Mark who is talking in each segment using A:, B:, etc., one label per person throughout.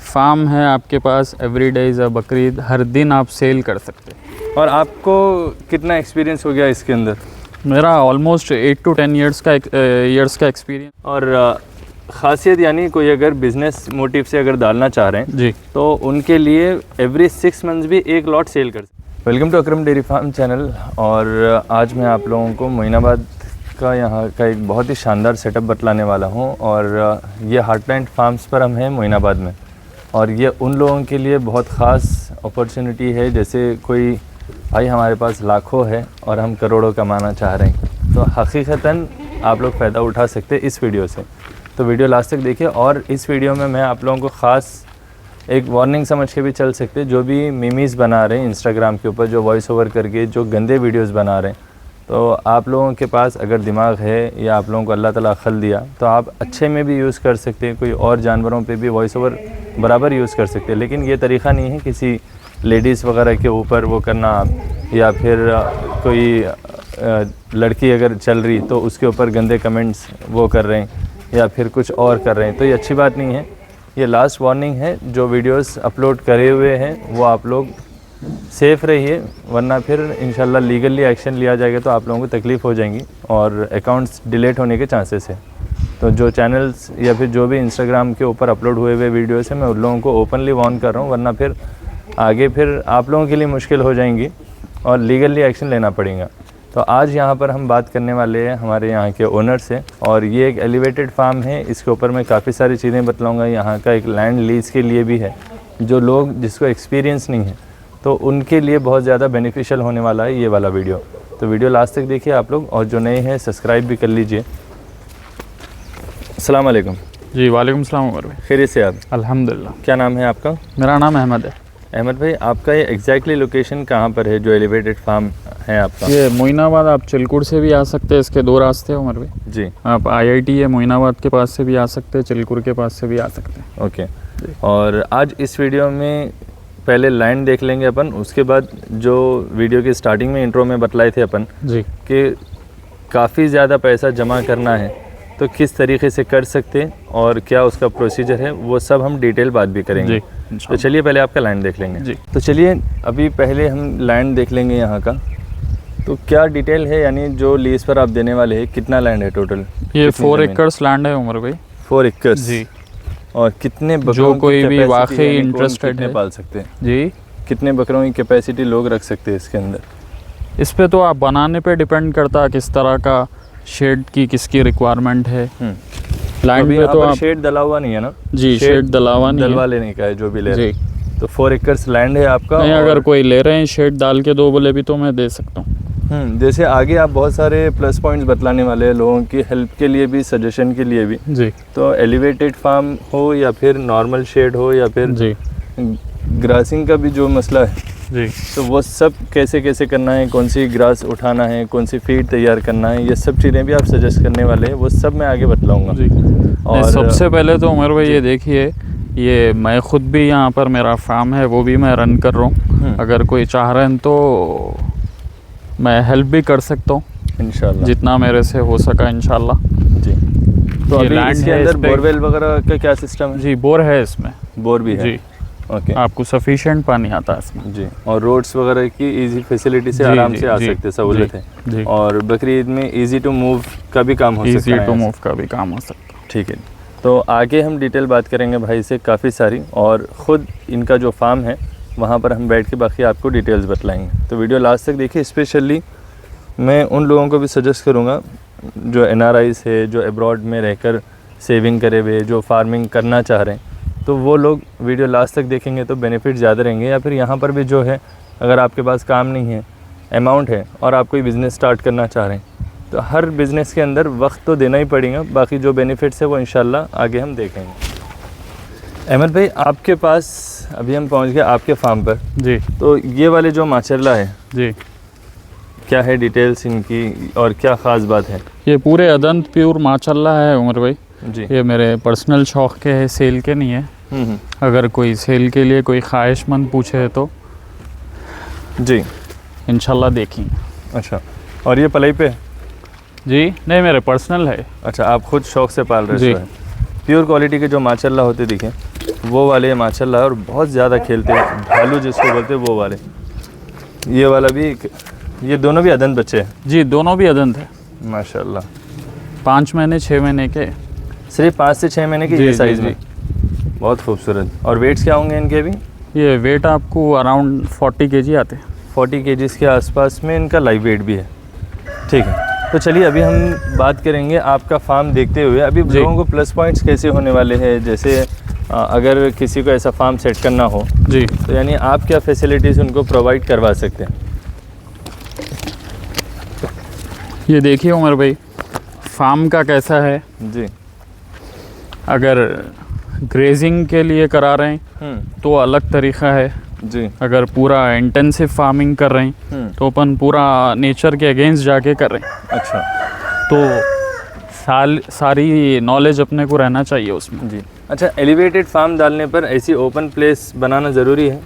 A: Farm है आपके पास, every day is a Bakrid, हर दिन आप सेल कर सकते हैं।
B: और आपको कितना एक्सपीरियंस हो गया इसके अंदर?
A: मेरा ऑलमोस्ट 8 to 10 ईयर्स का एक्सपीरियंस।
B: और ख़ासियत यानी कोई अगर बिज़नेस मोटिव से अगर डालना चाह रहे हैं
A: जी,
B: तो उनके लिए एवरी 6 मंथ्स भी एक लॉट सेल कर सकते। Welcome to Akram dairy farm channel. और आज मैं आप लोगों को मोइनाबाद का यहाँ का एक बहुत ही शानदार सेटअप बतलाने वाला हूँ। और ये हार्टलैंड फार्म्स पर हम हैं मोइनाबाद में, और ये उन लोगों के लिए बहुत ख़ास अपॉर्चुनिटी है जैसे कोई भाई हमारे पास लाखों है और हम करोड़ों कमाना चाह रहे हैं, तो हकीकतन आप लोग फ़ायदा उठा सकते हैं इस वीडियो से। तो वीडियो लास्ट तक देखिए। और इस वीडियो में मैं आप लोगों को ख़ास एक वार्निंग समझ के भी चल सकते हैं, जो भी मीमीज़ बना रहे हैं इंस्टाग्राम के ऊपर, जो वॉइस ओवर करके जो गंदे वीडियोस बना रहे हैं, तो आप लोगों के पास अगर दिमाग है या आप लोगों को अल्लाह ताला अक्ल दिया तो आप अच्छे में भी यूज़ कर सकते हैं, कोई और जानवरों पे भी वॉइस ओवर बराबर यूज़ कर सकते हैं। लेकिन ये तरीक़ा नहीं है किसी लेडीज़ वगैरह के ऊपर वो करना, या फिर कोई लड़की अगर चल रही तो उसके ऊपर गंदे कमेंट्स वो कर रहे हैं या फिर कुछ और कर रहे हैं, तो ये अच्छी बात नहीं है। ये लास्ट वार्निंग है। जो वीडियोस अपलोड करे हुए हैं वो आप लोग सेफ़ रहिए, वरना फिर इंशाल्लाह लीगली एक्शन लिया जाएगा तो आप लोगों को तकलीफ़ हो जाएंगी और अकाउंट्स डिलीट होने के चांसेस है। तो जो चैनल्स या फिर जो भी इंस्टाग्राम के ऊपर अपलोड हुए हुए वीडियोस हैं, मैं उन लोगों को ओपनली वार्न कर रहा हूँ, वरना फिर आगे फिर आप लोगों के लिए मुश्किल हो जाएंगी और लीगली एक्शन लेना पड़ेगा। तो आज यहाँ पर हम बात करने वाले हैं हमारे यहाँ के ओनर से, और ये एक एलिवेटेड फार्म है। इसके ऊपर मैं काफ़ी सारी चीज़ें बतलाऊँगा। यहाँ का एक लैंड लीज़ के लिए भी है, जो लोग जिसको एक्सपीरियंस नहीं है तो उनके लिए बहुत ज़्यादा बेनिफिशियल होने वाला है ये वाला वीडियो। तो वीडियो लास्ट तक देखिए आप लोग, और जो नए हैं सब्सक्राइब भी कर लीजिए। अस्सलाम वालेकुम।
A: जी वालेकुम सलाम उमर भाई।
B: खैरियत से आप?
A: अल्हम्दुलिल्लाह।
B: क्या नाम है आपका?
A: मेरा नाम अहमद है।
B: अहमद भाई, आपका ये एग्जैक्टली लोकेशन कहाँ पर है जो एलिवेटेड फार्म है आपका?
A: ये मोइनाबाद, आप चिलकुर से भी आ सकते हैं, इसके 2 रास्ते हैं उमर भाई।
B: जी।
A: आप IIT है मोइनाबाद के पास से भी आ सकते हैं, चिलकुर के पास से भी आ सकते हैं।
B: ओके। और आज इस वीडियो में पहले लैंड देख लेंगे अपन, उसके बाद जो वीडियो की स्टार्टिंग में इंट्रो में बतलाए थे अपन
A: जी
B: कि काफ़ी ज़्यादा पैसा जमा करना है तो किस तरीके से कर सकते हैं और क्या उसका प्रोसीजर है, वो सब हम डिटेल बात भी करेंगे।
A: जी,
B: तो चलिए पहले आपका लैंड देख लेंगे।
A: जी।
B: तो चलिए अभी पहले हम लैंड देख लेंगे यहाँ का। तो क्या डिटेल है, यानी जो लीज पर आप देने वाले हैं, कितना लैंड है टोटल?
A: ये 4 एकड़ लैंड है उमर भाई।
B: 4 एकड़
A: जी।
B: और कितने बकरों
A: जो
B: की
A: कोई भी
B: capacity
A: वाकई
B: है, कौन
A: इंटरेस्टेड
B: कितने
A: है
B: पाल सकते हैं?
A: जी,
B: कितने बकरों की कैपेसिटी लोग रख सकते हैं इसके अंदर?
A: इस पे तो आप बनाने पे डिपेंड करता है किस तरह का शेड की किसकी रिक्वायरमेंट है। लैंड पे तो आप
B: शेड डला हुआ नहीं है ना?
A: जी, शेड डलावा नहीं
B: डलवा
A: है
B: लेने का है जो भी ले रहे
A: जी।
B: हैं। तो 4 एकड़ लैंड है आपका।
A: नहीं, अगर कोई ले रहे हैं शेड डाल के 2 बोले भी तो मैं दे सकता हूँ।
B: जैसे आगे आप बहुत सारे प्लस पॉइंट्स बतलाने वाले हैं लोगों की हेल्प के लिए भी, सजेशन के लिए भी।
A: जी।
B: तो एलिवेटेड फार्म हो या फिर नॉर्मल शेड हो या फिर
A: जी
B: ग्रासिंग का भी जो मसला है,
A: जी,
B: तो वो सब कैसे कैसे करना है, कौन सी ग्रास उठाना है, कौन सी फीड तैयार करना है, ये सब चीज़ें भी आप सजेस्ट करने वाले हैं, वो सब मैं आगे बतलाऊँगा
A: जी। और सबसे पहले तो उमर भाई ये देखिए, ये मैं ख़ुद भी यहाँ पर मेरा फार्म है, वो भी मैं रन कर रहा हूँ। अगर कोई चाह रहे हैं तो मैं हेल्प भी कर सकता हूँ
B: इंशाल्लाह,
A: जितना मेरे से हो सका इंशाल्लाह।
B: जी। तो
A: ये
B: अभी
A: लैंड
B: इसके
A: है,
B: अंदर
A: इस पे
B: बोरवेल वगैरह का क्या सिस्टम है?
A: जी, बोर है इसमें।
B: बोर भी है
A: जी।
B: ओके।
A: आपको सफिशिएंट पानी आता है इसमें
B: जी। और रोड्स वगैरह की इजी फैसिलिटी से
A: जी,
B: आराम
A: जी,
B: से आ
A: जी,
B: सकते हैं, सहूलत है।
A: जी।
B: और बकरी ईद में इजी टू मूव का भी काम हो सकता है।
A: इजी टू मूव का भी काम हो सकता है।
B: ठीक है। तो आगे हम डिटेल बात करेंगे भाई से काफ़ी सारी, और ख़ुद इनका जो फार्म है वहाँ पर हम बैठ के बाकी आपको डिटेल्स बतलाएंगे। तो वीडियो लास्ट तक देखिए। स्पेशली मैं उन लोगों को भी सजेस्ट करूँगा जो NRIs है, जो अब्रॉड में रहकर सेविंग करे हुए, जो फार्मिंग करना चाह रहे हैं, तो वो लोग वीडियो लास्ट तक देखेंगे तो बेनिफिट ज़्यादा रहेंगे। या फिर यहाँ पर भी जो है, अगर आपके पास काम नहीं है, अमाउंट है और आप कोई बिज़नेस स्टार्ट करना चाह रहे हैं, तो हर बिज़नेस के अंदर वक्त तो देना ही पड़ेगा, बाकी जो बेनिफिट्स है वो इंशाल्लाह आगे हम देखेंगे। अहमद भाई, आपके पास अभी हम पहुँच गए आपके फार्म पर।
A: जी।
B: तो ये वाले जो माशाल्लाह है,
A: जी,
B: क्या है डिटेल्स इनकी और क्या ख़ास बात है?
A: ये पूरे अदंत प्योर माशाल्लाह है उमर भाई।
B: जी।
A: ये मेरे पर्सनल शौक़ के है, सेल के नहीं है। अगर कोई सेल के लिए कोई ख्वाहिशमंद पूछे तो
B: जी
A: इंशाल्लाह देखेंगे।
B: अच्छा। और ये पलाई पे?
A: जी नहीं, मेरे पर्सनल है।
B: अच्छा, आप खुद शौक़ से पाल रहे
A: जी।
B: हैं? प्योर क्वालिटी के जो माशाल्लाह होते दिखे, वो वाले माशाल्लाह, और बहुत ज़्यादा खेलते हैं, भालू जिसको बोलते हैं वो वाले। ये वाला भी, ये दोनों भी अदंत बच्चे हैं?
A: जी, दोनों भी अदंत है
B: माशाल्लाह।
A: 5 महीने 6 महीने के।
B: सिर्फ 5 से 6 महीने के
A: जी,
B: ये
A: जी,
B: साइज़
A: जी।
B: में, बहुत खूबसूरत। और वेट्स क्या होंगे इनके भी?
A: ये वेट आपको अराउंड 40 kg आते हैं।
B: 40 kgs के आसपास में इनका लाइव वेट भी है। ठीक है, तो चलिए अभी हम बात करेंगे आपका फार्म देखते हुए। अभी
A: जी।
B: लोगों को प्लस पॉइंट्स कैसे होने वाले हैं, जैसे अगर किसी को ऐसा फार्म सेट करना हो
A: जी,
B: तो यानी आप क्या फैसिलिटीज़ उनको प्रोवाइड करवा सकते हैं?
A: ये देखिए उमर भाई, फार्म का कैसा है।
B: जी।
A: अगर ग्रेजिंग के लिए करा रहे हैं तो अलग तरीका है।
B: जी।
A: अगर पूरा इंटेंसिव फार्मिंग कर रहे हैं तो अपन पूरा नेचर के अगेंस्ट जाके कर रहे हैं।
B: अच्छा।
A: तो सारी नॉलेज अपने को रहना चाहिए उसमें।
B: जी। अच्छा, एलिवेटेड फार्म डालने पर ऐसी ओपन प्लेस बनाना ज़रूरी है,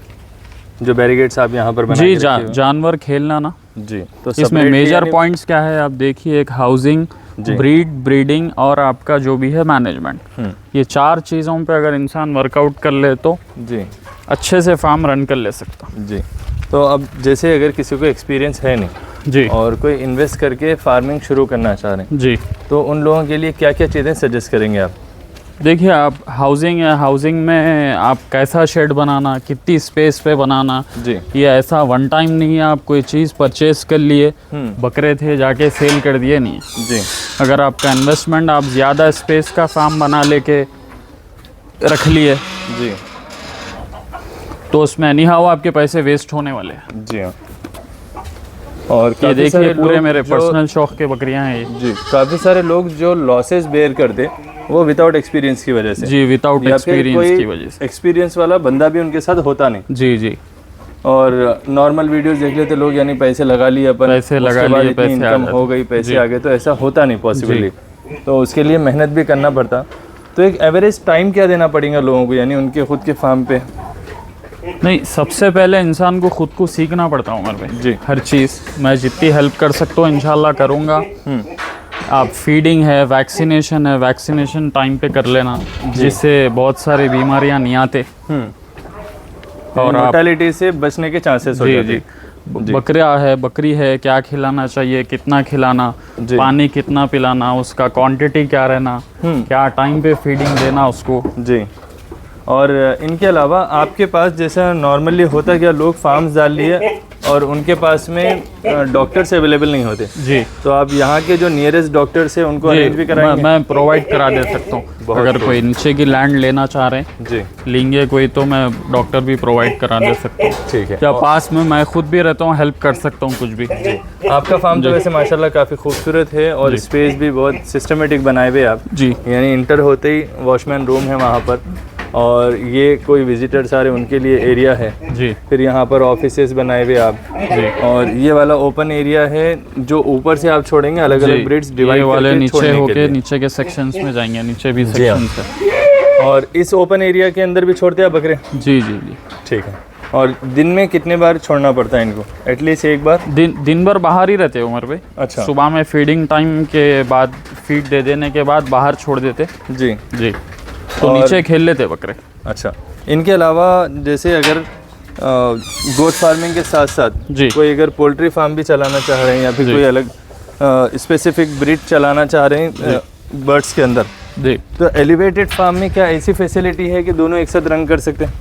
B: जो बैरिकेड्स आप यहाँ पर बना
A: जी,
B: के रखे हुए हैं?
A: जानवर खेलना ना।
B: जी। तो
A: इसमें
B: separately
A: मेजर
B: यानी-
A: पॉइंट्स क्या है आप देखिए, एक हाउसिंग,
B: जी।
A: ब्रीडिंग और आपका जो भी है मैनेजमेंट। ये 4 चीज़ों पे अगर इंसान वर्कआउट कर ले तो
B: जी।
A: अच्छे से फार्म रन कर ले सकता।
B: जी। तो अब जैसे अगर किसी को एक्सपीरियंस है नहीं
A: जी,
B: और कोई इन्वेस्ट करके फार्मिंग शुरू करना चाह रहे हैं,
A: जी।
B: तो उन लोगों के लिए क्या क्या चीज़ें सजेस्ट करेंगे आप?
A: देखिए, आप हाउसिंग है, हाउसिंग में आप कैसा शेड बनाना, कितनी स्पेस पे बनाना।
B: जी।
A: ये ऐसा वन टाइम नहीं है आप कोई चीज़ परचेस कर लिए, बकरे थे जाके सेल कर दिए, नहीं है।
B: जी।
A: अगर आपका इन्वेस्टमेंट आप ज़्यादा स्पेस का फार्म बना लेके रख लिए
B: जी।
A: तो उसमें एनी हाउ आपके पैसे वेस्ट होने वाले हैं।
B: जी हाँ। और
A: ये
B: काफ़ी
A: देखिए
B: सारे
A: पूरे
B: लोग
A: मेरे
B: जो-
A: पर्सनल शौक के बकरियां हैं ये।
B: जी, काफ़ी सारे लोग जो लॉसेस बेयर करते वो विदाउट एक्सपीरियंस की वजह से,
A: जी, विदाउट
B: या फिर
A: एक्सपीरियंस की
B: कोई
A: वजह से।
B: एक्सपीरियंस वाला बंदा भी उनके साथ होता नहीं,
A: जी, जी।
B: और नॉर्मल वीडियोस देख लेते लोग, यानी पैसे लगा लिए अपन,
A: पैसे लगा
B: उसके बाद
A: लिए,
B: इतनी
A: पैसे आ
B: इनकम
A: जाते।
B: हो गई, पैसे
A: जी।
B: आ गए, तो ऐसा होता नहीं पॉसिबली। तो उसके लिए मेहनत भी करना पड़ता। तो एक एवरेज टाइम क्या देना पड़ेगा लोगों को, यानी उनके खुद के फार्म पे?
A: नहीं, सबसे पहले इंसान को खुद को सीखना पड़ता है उमर भाई।
B: जी।
A: हर चीज़ मैं जितनी हेल्प कर सकता हूँ इंशाल्लाह करूँगा। आप फीडिंग है, वैक्सीनेशन है, वैक्सीनेशन टाइम पे कर लेना, जिससे बहुत सारी बीमारियां नहीं आते।
B: और मोर्टेलिटी से बचने के चांसेस हो
A: जी,
B: जाते
A: जी।
B: हैं। जी।
A: बकरी है, क्या खिलाना चाहिए, कितना खिलाना,
B: जी।
A: पानी कितना पिलाना, उसका क्वांटिटी क्या रहना, क्या टाइम पे फीडिंग देना उसको।
B: जी। और इनके अलावा आपके पास जैसा नॉर्मली होता क्या, लोग फार्म्स डाल लिए और उनके पास में डॉक्टर्स अवेलेबल नहीं होते,
A: जी,
B: तो आप यहाँ के जो नियरेस्ट डॉक्टर्स हैं उनको अरेंज भी कराएंगे?
A: मैं प्रोवाइड करा दे सकता हूँ।
B: बहुत
A: अगर
B: खूब।
A: कोई नीचे की लैंड लेना चाह रहे हैं,
B: जी।
A: लेंगे कोई, तो मैं डॉक्टर भी प्रोवाइड करा दे सकता हूँ।
B: ठीक है।
A: या पास में मैं खुद भी रहता हूँ, हेल्प कर सकता हूँ कुछ भी।
B: आपका फार्म तो वैसे माशाल्लाह काफ़ी खूबसूरत है, और स्पेस भी बहुत सिस्टमेटिक बनाए हुए आप।
A: जी,
B: यानी इंटर होते ही वॉचमैन रूम है वहाँ पर, और ये कोई विजिटर्स आ रहे हैं उनके लिए एरिया है।
A: जी,
B: फिर यहाँ पर ऑफिसेस बनाए हुए आप।
A: जी।
B: और ये वाला ओपन एरिया है जो ऊपर से आप छोड़ेंगे, अलग अलग ब्रीड्स डिवाइड
A: ये वाले
B: करके
A: नीचे
B: छोड़ने के
A: होके
B: लिए।
A: नीचे के सेक्शंस में जाएंगे, नीचे भी
B: जी हाँ।
A: सेक्शंस है।
B: और इस ओपन एरिया के अंदर भी छोड़ते हैं आप बकरे?
A: जी, जी, जी।
B: ठीक है। और दिन में कितने बार छोड़ना पड़ता है इनको? एटलीस्ट एक बार?
A: दिन भर बाहर ही रहते हैं उमर भाई।
B: अच्छा।
A: सुबह में फीडिंग टाइम के बाद, फीड दे देने के बाद बाहर छोड़ देते।
B: जी।
A: जी, तो
B: और-
A: नीचे खेल लेते बकरे।
B: अच्छा, इनके अलावा जैसे अगर गोट फार्मिंग के साथ साथ
A: जी।
B: कोई अगर पोल्ट्री फार्म भी चलाना चाह रहे हैं, या फिर
A: जी।
B: कोई अलग स्पेसिफिक ब्रीड चलाना चाह रहे हैं बर्ड्स के अंदर,
A: जी,
B: तो एलिवेटेड फार्म में क्या ऐसी फैसिलिटी है कि दोनों एक साथ रन कर सकते हैं?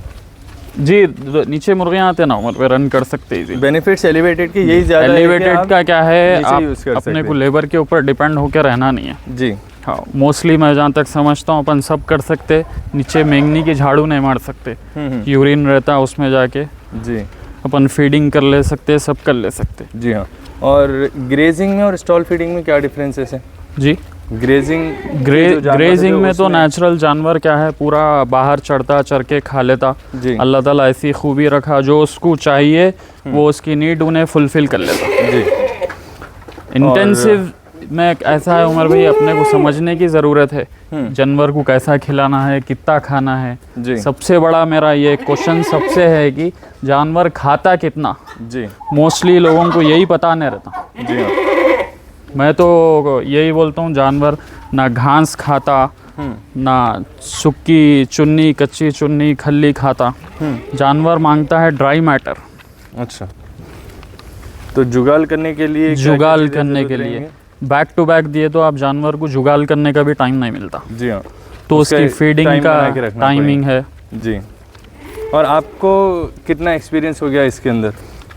A: जी। नीचे मुर्गियाँ आते ना उमर पे, रन कर सकते हैं।
B: बेनिफिट्स एलिवेटेड के यही ज़्यादा है कि
A: एलिवेटेड
B: आप
A: का क्या है,
B: नीचे
A: आप
B: use कर
A: अपने
B: सकते
A: को
B: हैं।
A: लेबर के ऊपर डिपेंड होकर रहना नहीं है।
B: जी।
A: हाँ, मोस्टली मैं जहाँ तक समझता हूँ अपन सब कर सकते। नीचे मेंगनी की झाड़ू नहीं मार सकते, यूरिन रहता है उसमें जाके
B: जी।
A: अपन फीडिंग कर ले सकते, सब कर ले सकते।
B: जी हाँ। और ग्रेजिंग में और स्टॉल फीडिंग में क्या डिफरेंसेस है?
A: जी, ग्रेजिंग में तो नेचुरल जानवर क्या है, पूरा बाहर चढ़ता, चर के खा लेता।
B: जी।
A: अल्लाह ताला ऐसी खूबी रखा, जो उसको चाहिए वो उसकी नीड उन्हें फुलफिल कर लेता।
B: जी।
A: इंटेंसिव में ऐसा है उमर भाई, अपने को समझने की ज़रूरत है जानवर को कैसा खिलाना है, कितना खाना है।
B: जी।
A: सबसे बड़ा मेरा ये क्वेश्चन सबसे है कि जानवर खाता कितना।
B: जी।
A: मोस्टली लोगों को यही पता नहीं रहता।
B: जी हाँ।
A: मैं तो यही बोलता हूँ, जानवर ना घास खाता, ना सूखी चुन्नी कच्ची चुन्नी खल्ली खाता। जानवर मांगता है ड्राई मैटर।
B: अच्छा, तो जुगाल करने के लिए
A: जुगाल करने के लिए बैक टू बैक दिए तो आप जानवर को जुगाल करने का भी टाइम नहीं मिलता।
B: जी हाँ,
A: तो उसकी फीडिंग का टाइमिंग है
B: जी। और आपको कितना एक्सपीरियंस हो गया इसके अंदर?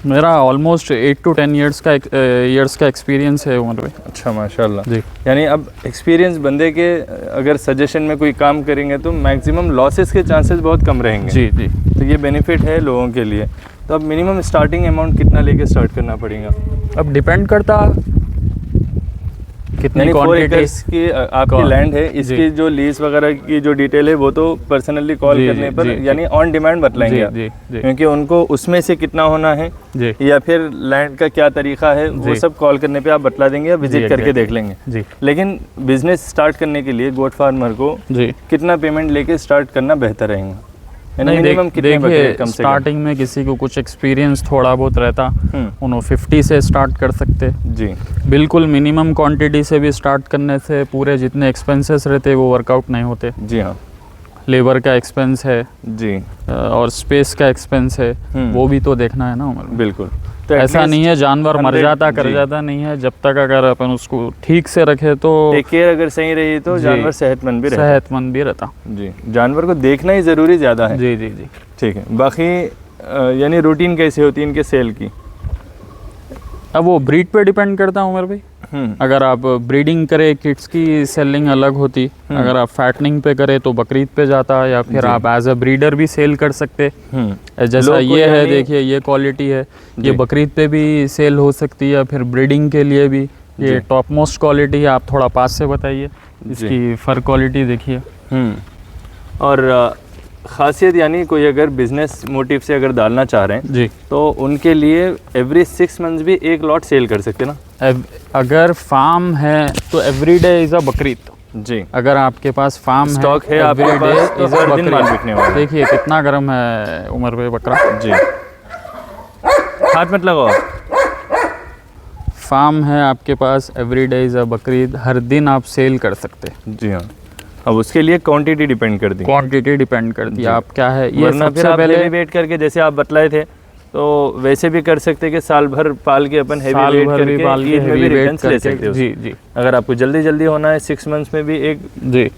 A: मेरा ऑलमोस्ट 8 to 10 इयर्स का एक्सपीरियंस है उम्र में।
B: अच्छा, माशाल्लाह
A: जी।
B: यानी अब एक्सपीरियंस बंदे के अगर सजेशन में कोई काम करेंगे तो मैक्सिमम लॉसेस के चांसेस बहुत कम रहेंगे।
A: जी जी।
B: तो ये बेनिफिट है लोगों के लिए। तो अब मिनिमम स्टार्टिंग अमाउंट कितना लेके स्टार्ट करना पड़ेगा?
A: अब डिपेंड करता कितनी
B: यानी 4
A: क्वांटिटी
B: एकर्स की आपकी लैंड है, इसकी जो लीज वगैरह की जो डिटेल है वो तो पर्सनली कॉल
A: जी,
B: करने
A: जी,
B: पर
A: जी,
B: यानी ऑन डिमांड बतलाएंगे आप।
A: जी जी
B: क्योंकि उनको उसमें से कितना होना है
A: जी
B: या फिर लैंड का क्या तरीका है वो
A: जी।
B: सब कॉल करने पे आप बतला देंगे या विजिट
A: जी,
B: करके
A: exactly।
B: देख लेंगे।
A: जी
B: लेकिन बिजनेस स्टार्ट करने के लिए गोट फार्मर को
A: जी।
B: कितना पेमेंट लेके स्टार्ट करना बेहतर रहेगा? यानी
A: नहीं
B: मिनिमम कितने बचे
A: देखिए,
B: कम से कम?
A: स्टार्टिंग में किसी को कुछ एक्सपीरियंस थोड़ा बहुत रहता
B: हम्म,
A: उन्होंने 50 से स्टार्ट कर सकते।
B: जी
A: बिल्कुल मिनिमम क्वांटिटी से भी स्टार्ट करने से पूरे जितने एक्सपेंसेस रहते वो वर्कआउट नहीं होते।
B: जी हाँ
A: लेबर का एक्सपेंस है
B: जी
A: और स्पेस का एक्सपेंस है, वो भी तो देखना है ना उम्र में।
B: बिल्कुल। तो
A: ऐसा नहीं है जानवर मर
B: 100
A: जाता कर
B: जी।
A: जाता नहीं है, जब तक अगर अपन उसको ठीक से रखे तो
B: टेक केयर अगर सही रही तो
A: जी।
B: जानवर सेहतमंद भी रहता
A: सेहतमंद भी रहता।
B: है। जी, जानवर को देखना ही ज़रूरी ज़्यादा है।
A: जी जी जी।
B: ठीक है। बाकी यानी रूटीन कैसी होती है इनके सेल की?
A: अब वो ब्रीड पे डिपेंड करता है उमर भाई। अगर आप ब्रीडिंग करें किड्स की सेलिंग अलग होती, अगर आप फैटनिंग पे करें तो बकरीद पे जाता, या फिर
B: जी।
A: आप एज अ ब्रीडर भी सेल कर सकते। जैसा
B: लोग को
A: ये है
B: यानी-
A: देखिए ये क्वालिटी है,
B: जी।
A: ये बकरीद पे भी सेल हो सकती है, या फिर ब्रीडिंग के लिए भी ये
B: जी।
A: टॉप मोस्ट क्वालिटी है। आप थोड़ा पास से बताइए इसकी फर क्वालिटी देखिए।
B: और ख़ासियत यानी कोई अगर बिजनेस मोटिव से अगर डालना चाह रहे हैं
A: जी।
B: तो उनके लिए एवरी 6 मंथ्स भी एक लॉट सेल कर सकते हैं ना?
A: अगर फार्म है तो every day is a Bakrid.
B: जी।
A: अगर आपके पास फार्म
B: स्टॉक है आपके
A: every day
B: पास तो
A: is a
B: हर दिन माल
A: बकरीद।
B: बिकने वाला है।
A: देखिए कितना गर्म है उमर भाई बकरा।
B: जी, हाथ मत लगाओ।
A: फार्म है आपके पास, every day is a Bakrid, हर दिन आप सेल कर सकते।
B: जी हाँ। अब उसके लिए क्वांटिटी डिपेंड करती है,
A: क्वांटिटी डिपेंड करती है आप क्या है ये
B: वरना फिर
A: सबसे
B: आप
A: पहले
B: हेवी वेट करके जैसे आप बतलाए थे तो वैसे भी कर सकते कि साल भर पाल के अपन हेवी
A: साल
B: वेट
A: भर भी पाल
B: करके
A: के
B: ईद में भी
A: हेवी वेट
B: रिटर्न्स ले सकते
A: करके।
B: हो।
A: जी जी
B: अगर आपको जल्दी जल्दी होना है 6 मंथ्स में भी एक
A: जी।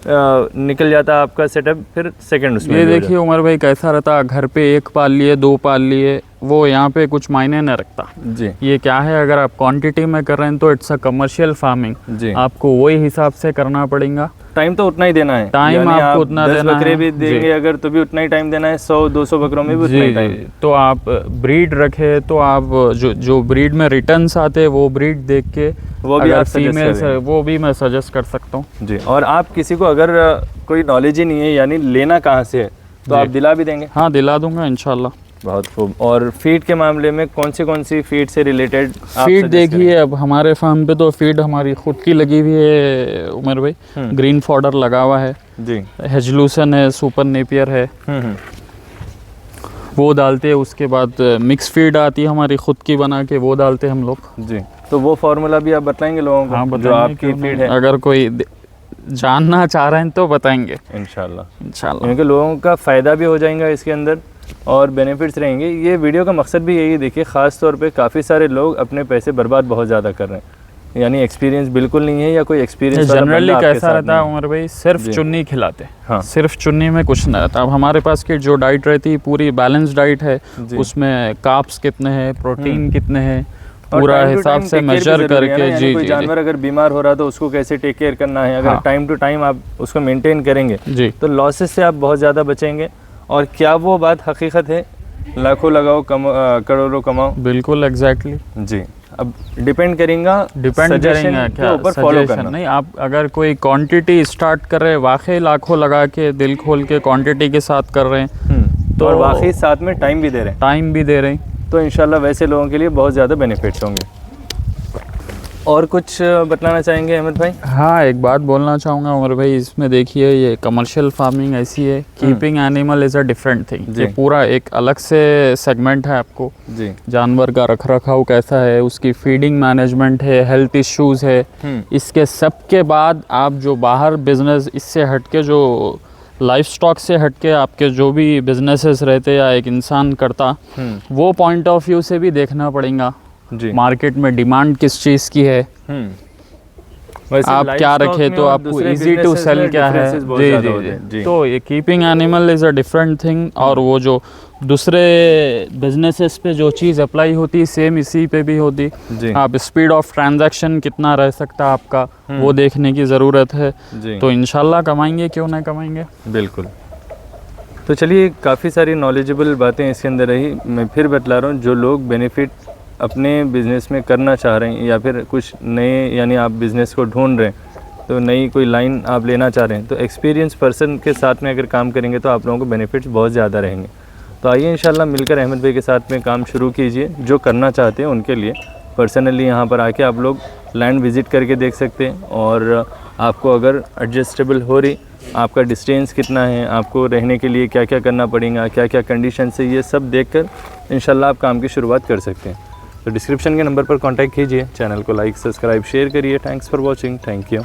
B: निकल जाता है आपका सेटअप, फिर सेकंड उसमें
A: ये
B: भी हो
A: देखिए उमर भाई कैसा रहता, घर पे एक पाल लिए 2 पाल लिए वो यहाँ पे कुछ मायने नहीं रखता।
B: जाता। जी
A: ये क्या है, अगर आप क्वांटिटी में कर रहे हैं तो इट्स अ कमर्शियल फार्मिंग,
B: जी।
A: आपको वही हिसाब से करना पड़ेगा।
B: टाइम तो उतना ही देना है,
A: टाइम
B: यानी
A: आपको
B: आप
A: उतना
B: 10
A: देना
B: बकरे
A: है।
B: भी
A: जी।
B: देंगे अगर तो भी उतना ही टाइम देना है, 100-200 बकरों में भी उतना ही टाइम।
A: तो आप ब्रीड रखे तो आप जो ब्रीड में रिटर्न्स आते हैं वो ब्रीड देख के
B: वो भी
A: अगर
B: आप suggest
A: फीमेल
B: करेंगे।
A: वो भी मैं सजेस्ट कर सकता हूँ।
B: जी। और आप किसी को अगर कोई नॉलेज ही नहीं है यानी लेना कहाँ से है तो
A: जी।
B: आप दिला भी देंगे?
A: हाँ दिला दूंगा इंशाल्लाह।
B: बहुत खूब। और फीड के मामले में कौन सी फीड से रिलेटेड
A: फीड देखिए, अब हमारे फार्म पे तो फीड हमारी खुद की लगी हुई है उमर भाई। ग्रीन फॉडर लगा हुआ है,
B: जी।
A: हेजलूसन है, सुपर नेपियर है, वो डालते हैं। उसके बाद मिक्स फीड आती है हमारी खुद की बना के, वो डालते हैं हम लोग।
B: जी। तो वो फार्मूला भी आप बताएंगे लोगों को?
A: हाँ
B: जो
A: बताएंगे,
B: आपकी
A: क्यों
B: फीड
A: नहीं?
B: है
A: अगर कोई जानना चाह रहे हैं तो बताएंगे
B: इंशाल्लाह।
A: इंशाल्लाह।
B: क्योंकि लोगों का फ़ायदा भी हो जाएगा इसके अंदर और बेनिफिट्स रहेंगे। ये वीडियो का मकसद भी यही देखिए, ख़ास तौर पे काफ़ी सारे लोग अपने पैसे बर्बाद बहुत ज़्यादा कर रहे हैं, यानी एक्सपीरियंस बिल्कुल नहीं है या कोई एक्सपीरियंस
A: जनरली कैसा रहता है उमर भाई, सिर्फ चुन्नी खिलाते।
B: हाँ।
A: सिर्फ चुन्नी में कुछ नहीं रहता। अब हमारे पास की जो डाइट रहती है पूरी बैलेंस डाइट है,
B: जी।
A: उसमें कार्ब्स कितने हैं, प्रोटीन कितने हैं,
B: और
A: पूरा
B: time to
A: हिसाब
B: time
A: से
B: take care भी
A: मेजर
B: ज़रूरी है ना,
A: करके।
B: यानी
A: जी
B: कोई
A: जी
B: जानवर अगर बीमार हो रहा है तो उसको कैसे टेक केयर करना है, अगर
A: हाँ।
B: टाइम टू टाइम आप उसको मेंटेन करेंगे
A: जी।
B: तो लॉसेस से आप बहुत ज़्यादा बचेंगे। और क्या वो बात हकीकत है, लाखों लगाओ करोड़ों कमाओ?
A: बिल्कुल एग्जैक्टली।
B: जी। अब डिपेंड करेगा
A: करेंगे क्या
B: ऊपर फॉलो
A: सजेशन
B: करना।
A: नहीं। आप अगर कोई क्वांटिटी स्टार्ट कर रहे हैं, वाकई लाखों लगा के दिल खोल के क्वांटिटी के साथ कर रहे हैं
B: तो और वाकई साथ में टाइम भी दे रहे हैं
A: टाइम भी दे रहे हैं
B: तो इंशाल्लाह वैसे लोगों के लिए बहुत ज़्यादा बेनिफिट्स होंगे। और कुछ बतलाना चाहेंगे अहमद भाई?
A: हाँ, एक बात बोलना चाहूँगा उमर भाई, इसमें देखिए ये कमर्शियल फार्मिंग ऐसी है, keeping animal is a different thing. ये पूरा एक अलग से सेगमेंट है आपको
B: जी।
A: जानवर का रख रखाव कैसा है, उसकी फीडिंग मैनेजमेंट है, हेल्थ इश्यूज़ है, इसके सब के बाद आप जो बाहर बिजनेस इससे हटके जो लाइफ स्टॉक से हटके आपके जो भी बिजनेसेस रहते या एक इंसान करता, वो पॉइंट ऑफ व्यू से भी देखना पड़ेगा
B: जी।
A: मार्केट में डिमांड किस चीज़ की है,
B: वैसे
A: आप क्या रखे तो आपको इजी टू सेल क्या है। जी जी जी। तो ये keeping animal is a different thing, और वो जो दूसरे बिजनेसेस पे जो चीज़ अप्लाई होती है सेम इसी पे भी होती। आप स्पीड ऑफ ट्रांजैक्शन कितना रह सकता है आपका, वो देखने की ज़रूरत है। तो इंशाल्लाह कमाएंगे, क्यों ना कमाएंगे।
B: बिल्कुल। तो चलिए, काफ़ी सारी नॉलेजेबल बातें इसके अंदर रही। मैं फिर बतला रहा हूँ, जो लोग बेनिफिट अपने बिज़नेस में करना चाह रहे हैं या फिर कुछ नए, यानी आप बिज़नेस को ढूंढ रहे हैं तो नई कोई लाइन आप लेना चाह रहे हैं, तो एक्सपीरियंस पर्सन के साथ में अगर काम करेंगे तो आप लोगों को बेनिफिट्स बहुत ज़्यादा रहेंगे। तो आइए इंशाल्लाह मिलकर अहमद भाई के साथ में काम शुरू कीजिए। जो करना चाहते हैं उनके लिए पर्सनली यहाँ पर आके आप लोग लैंड विज़िट करके देख सकते हैं, और आपको अगर एडजस्टेबल हो रही, आपका डिस्टेंस कितना है, आपको रहने के लिए क्या क्या करना पड़ेगा, क्या क्या कंडीशन है, ये सब देखकर इंशाल्लाह आप काम की शुरुआत कर सकते हैं। तो डिस्क्रिप्शन के नंबर पर कांटेक्ट कीजिए, चैनल को लाइक, सब्सक्राइब, शेयर करिए। Thanks for watching. Thank you.